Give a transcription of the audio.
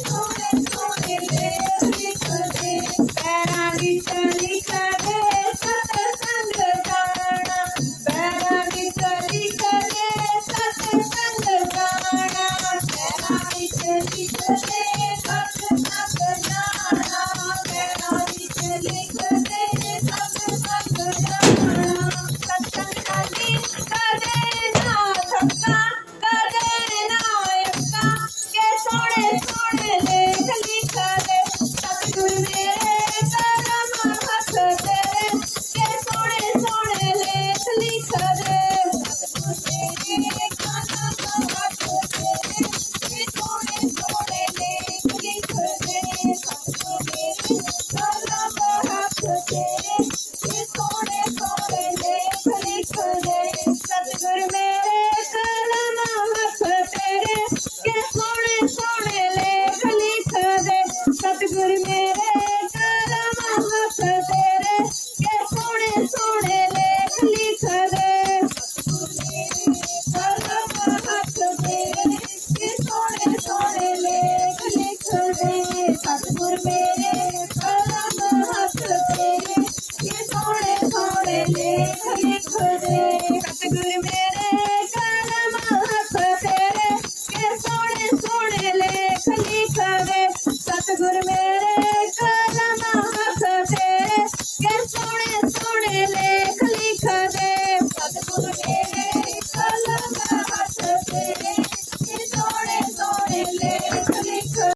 सोने सोने लेख लिख दे पैरां विच लिख दे सतसंग गाना पैरां विच लिख दे सतसंग गाना पैरां विच लिख दे सतसंग गाना पैरां विच लिख दे सतसंग गाना सतसंग दी कदे ना थक्का कदे ना अक्का के सोने सोने लेख लिख दे सतगुर मेरे करम हथ तेरे के सोने सोने लेख लिख दे सतगुर मेरे करम हथ तेरे के सोने सोने लेख लिख दे सतगुर मेरे करम हथ तेरे के सोने सोने लेख लिख दे सतगुर मेरे करम हथ तेरे के सोने सोने लेख लिख दे सतगुर मेरे करम हथ तेरे के सोने सोने लेख लिख दे करम हथ तेरे के सोने सोने लेख लिख दे सतगुर मेरे करम हथ तेरे के सोने सोने लेख लिख दे